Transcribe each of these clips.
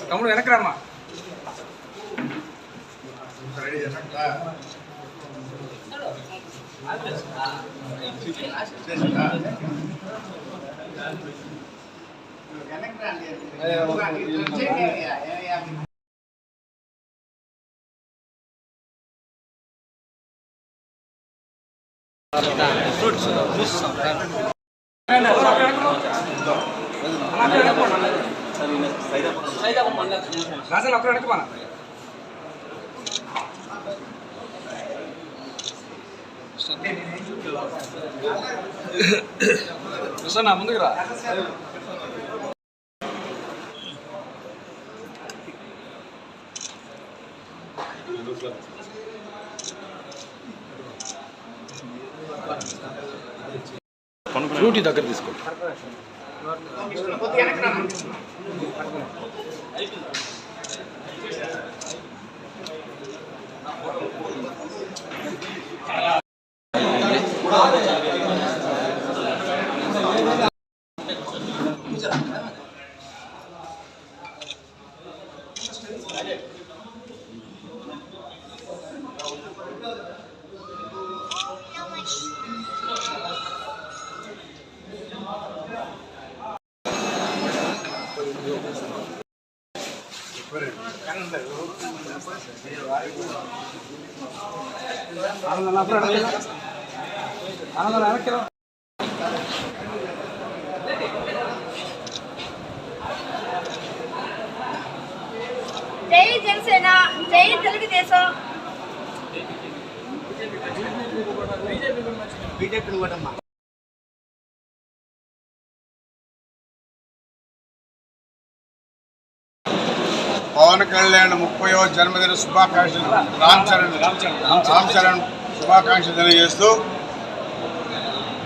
తమ్ముడు వెనకరమ్మా. రాజన్ ఒక్కడ వెనకమా. కృష్ణ ముందుకు రా. డ్యూటీ దగ్గర తీసుకో. జై జనసేన, జై తెలుగుదేశం. పవన్ కళ్యాణ్ 30వ జన్మదిన శుభాకాంక్షలు రామ్ చరణ్ శుభాకాంక్షలు తెలియజేస్తూ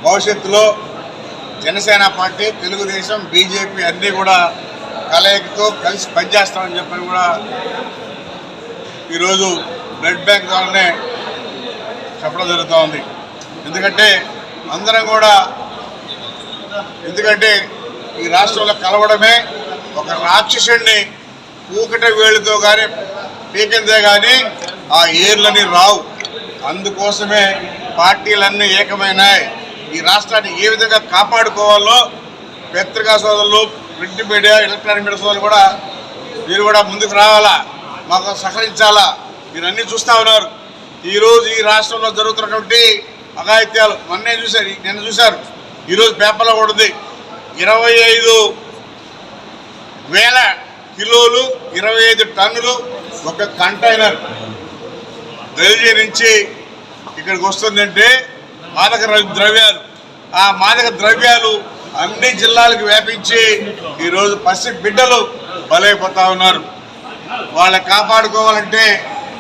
భవిష్యత్తులో జనసేన పార్టీ, తెలుగుదేశం, బీజేపీ అన్నీ కూడా కలయికతో కలిసి పనిచేస్తామని చెప్పని కూడా ఈరోజు బ్లడ్ బ్యాంక్ ద్వారానే చెప్పడం జరుగుతూ ఉంది. ఎందుకంటే ఈ రాష్ట్రంలో కలవడమే ఒక రాక్షసుడిని కూకట వేళ్ళతో కానీ పీకిందే కానీ ఆ ఏర్లని రావు. అందుకోసమే పార్టీలన్నీ ఏకమైనాయి. ఈ రాష్ట్రాన్ని ఏ విధంగా కాపాడుకోవాలో పత్రికా సోదరులు, ప్రింట్ మీడియా, ఎలక్ట్రానిక్ మీడియా సోదరులు కూడా మీరు కూడా ముందుకు రావాలా, మాకు సహకరించాలా. మీరు అన్నీ చూస్తూ ఉన్నారు. ఈరోజు ఈ రాష్ట్రంలో జరుగుతున్నటువంటి అఘాయిత్యాలు నిన్న చూశారు, ఈరోజు పేపర్లో కూడా ఉంది. 25,000 కిలోలు, 25 టన్నులు ఒక కంటైనర్ రైల్వే నుంచి ఇక్కడికి వస్తుందంటే మాదక ద్రవ్యాలు. ఆ మాదక ద్రవ్యాలు అన్ని జిల్లాలకు వ్యాపించి ఈరోజు పసి బిడ్డలు బలైపోతూ ఉన్నారు. వాళ్ళని కాపాడుకోవాలంటే,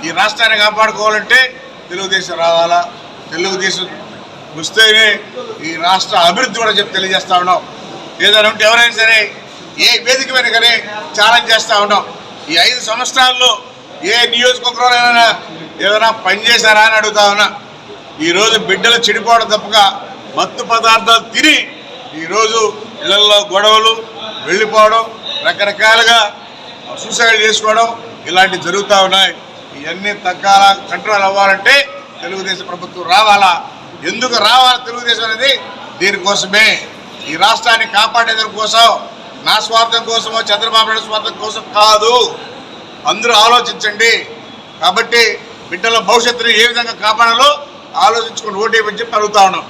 ఈ రాష్ట్రాన్ని కాపాడుకోవాలంటే తెలుగుదేశం రావాలా. తెలుగుదేశం వస్తేనే ఈ రాష్ట్ర అభివృద్ధి కూడా తెలియజేస్తూ ఉన్నాం. ఏదైనా ఉంటే ఎవరైనా సరే ఏ వేదిక మీద కానీ ఛాలెంజ్ చేస్తూ ఉన్నాం. ఈ 5 సంవత్సరాల్లో ఏ నియోజకవర్గంలో ఏదైనా పనిచేశారా అని అడుగుతా ఉన్నా. ఈరోజు బిడ్డలు చెడిపోవడం తప్పగా మత్తు పదార్థాలు తిని ఈరోజు ఇళ్లలో గొడవలు, వెళ్ళిపోవడం, రకరకాలుగా సూసైడ్ చేసుకోవడం ఇలాంటివి జరుగుతూ ఉన్నాయి. ఇవన్నీ తగ్గాల, కంట్రోల్ అవ్వాలంటే తెలుగుదేశం ప్రభుత్వం రావాలా. ఎందుకు రావాలి తెలుగుదేశం అనేది? దీనికోసమే. ఈ రాష్ట్రాన్ని కాపాడేదాని కోసం, నా స్వార్థం కోసమో చంద్రబాబు నాయుడు స్వార్థం కోసం కాదు. అందరూ ఆలోచించండి. కాబట్టి బిడ్డల భవిష్యత్తుని ఏ విధంగా కాపాడాలో ఆలోచించుకొని ఓటేయమని చెప్పి అడుగుతా ఉన్నాం.